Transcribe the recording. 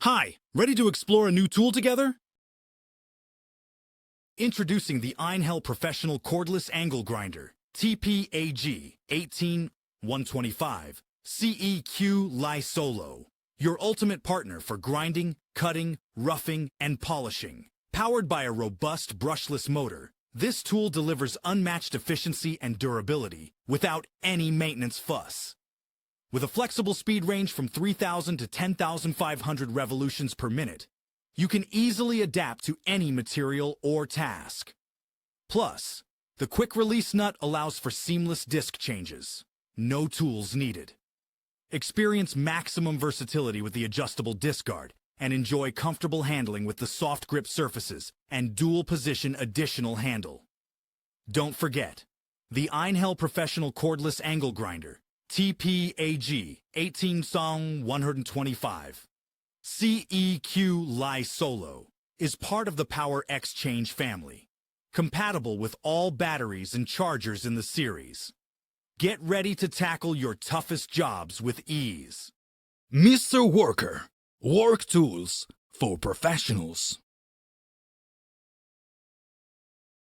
Hi, ready to explore a new tool together? Introducing the Einhell Professional Cordless Angle Grinder, TPAG 18125 CEQ Li Solo, your ultimate partner for grinding, cutting, roughing, and polishing. Powered by a robust brushless motor, this tool delivers unmatched efficiency and durability without any maintenance fuss. With a flexible speed range from 3,000 to 10,500 revolutions per minute, you can easily adapt to any material or task. Plus, the quick release nut allows for seamless disc changes. No tools needed. Experience maximum versatility with the adjustable disc guard and enjoy comfortable handling with the soft grip surfaces and dual position additional handle. Don't forget, the Einhell Professional Cordless Angle Grinder, TPAG 18125 CEQ Li Solo is part of the Power Exchange family, compatible with all batteries and chargers in the series. Get ready to tackle your toughest jobs with ease. Mr. Worker, work tools for professionals.